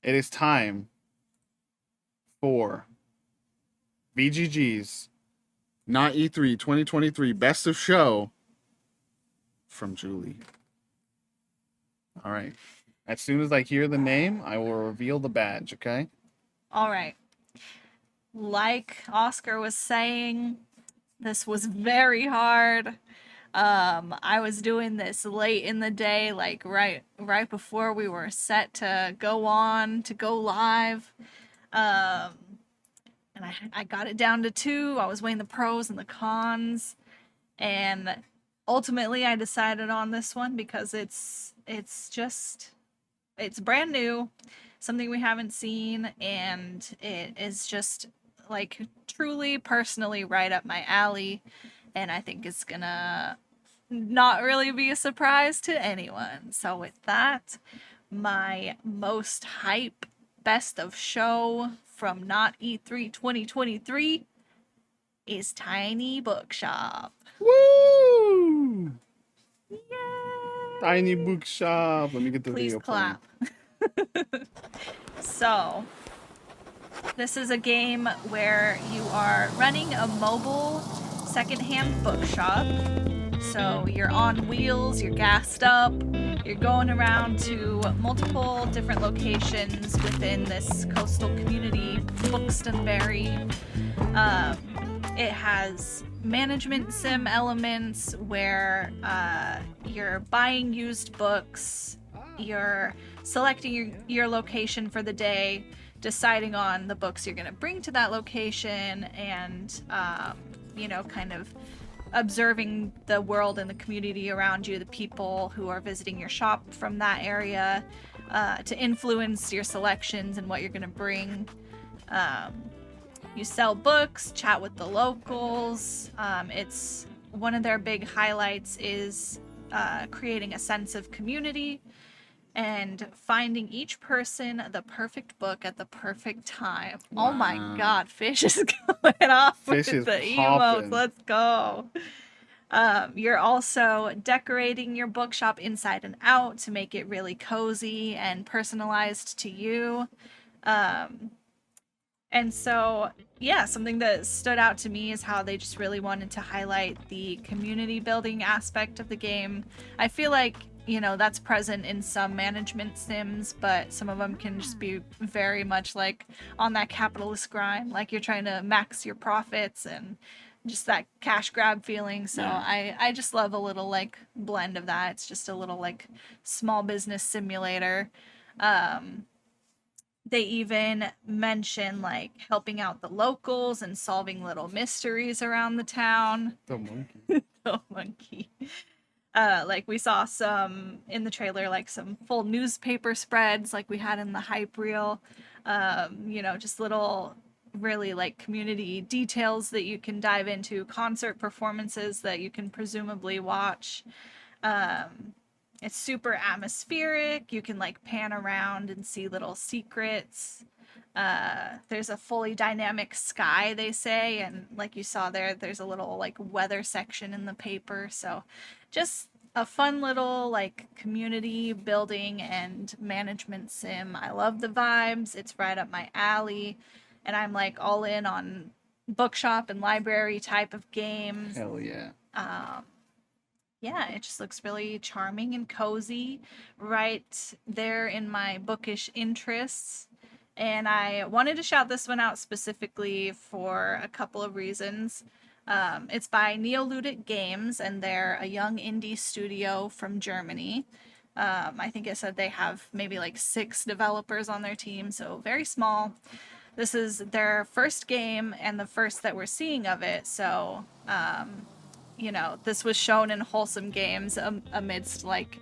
It is time for VGG's Not E3 2023 Best of Show from Julie. All right. As soon as I hear the name, I will reveal the badge, okay? All right. Like Oscar was saying, this was very hard. I was doing this late in the day, like right before we were set to go live. Um, and I got it down to 2. I was weighing the pros and the cons, and ultimately I decided on this one because it's brand new, something we haven't seen, and it is just like truly personally right up my alley, and I think it's gonna not really be a surprise to anyone. So with that, my most hype best of show from Not E3 2023 is Tiny Bookshop. Woo! Yay! Tiny Bookshop. Let me get the Please video clap. So, this is a game where you are running a mobile secondhand bookshop. So you're on wheels, you're gassed up, you're going around to multiple different locations within this coastal community, Buxtonbury. It has management sim elements where you're buying used books, you're selecting your location for the day, deciding on the books you're going to bring to that location, and kind of observing the world and the community around you, the people who are visiting your shop from that area, to influence your selections and what you're going to bring. You sell books, chat with the locals. It's one of their big highlights is creating a sense of community and finding each person the perfect book at the perfect time. Wow. Oh my god, Fish is going off Fish with is the popping. emotes. Let's go. You're also decorating your bookshop inside and out to make it really cozy and personalized to you. And so, yeah, something that stood out to me is how they just really wanted to highlight the community building aspect of the game. I feel like, that's present in some management sims, but some of them can just be very much like on that capitalist grind, like you're trying to max your profits and just that cash grab feeling. So Yeah. I just love a little like blend of that. It's just a little like small business simulator. They even mention like helping out the locals and solving little mysteries around the town. The monkey. The monkey. Like we saw some in the trailer, like some full newspaper spreads like we had in the hype reel. Just little really like community details that you can dive into, concert performances that you can presumably watch. It's super atmospheric. You can like pan around and see little secrets. There's a fully dynamic sky, they say, and like you saw there's a little like weather section in the paper. So just a fun little like community building and management sim. I love the vibes. It's right up my alley, and I'm like all in on bookshop and library type of games. Hell yeah. Yeah, it just looks really charming and cozy, right there in my bookish interests. And I wanted to shout this one out specifically for a couple of reasons. It's by Neoludic Games, and they're a young indie studio from Germany. I think it said they have maybe like 6 developers on their team, so very small. This is their first game and the first that we're seeing of it, so this was shown in Wholesome Games amidst like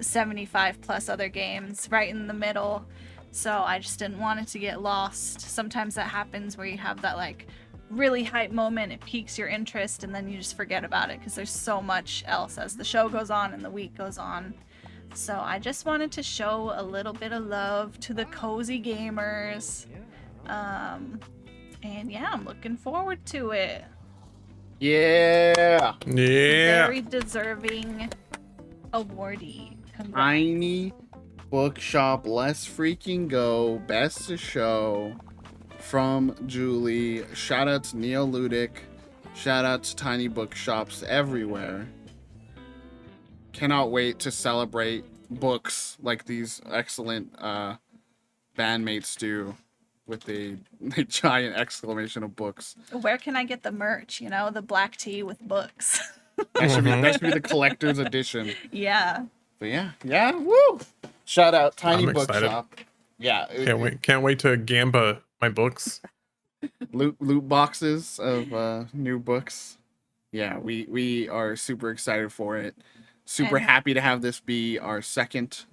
75 plus other games right in the middle. So I just didn't want it to get lost. Sometimes that happens where you have that like really hype moment, it piques your interest, and then you just forget about it because there's so much else as the show goes on and the week goes on. So I just wanted to show a little bit of love to the cozy gamers. And yeah, I'm looking forward to it. Yeah. Very deserving awardee. Congrats. Tiny Bookshop. Let's freaking go. Best of show from Julie. Shout out to Neoludic. Shout out to Tiny Bookshops everywhere. Cannot wait to celebrate books like these excellent bandmates do with a giant exclamation of books. Where can I get the merch? You know, the black tea with books. That should be the collector's edition. Yeah. But yeah, woo! Shout out Tiny I'm excited. Bookshop. Yeah, Can't wait to gamba my books. loot boxes of new books. Yeah, we are super excited for it. Super And- happy to have this be our second,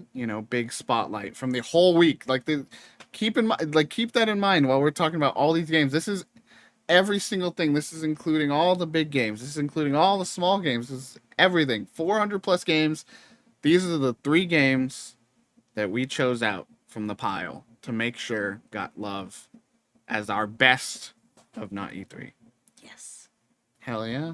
big spotlight from the whole week. Keep that in mind while we're talking about all these games. This is every single thing. This is including all the big games. This is including all the small games. This is everything. 400 plus games. These are the 3 games that we chose out from the pile to make sure got love as our best of not E3. Yes. Hell yeah.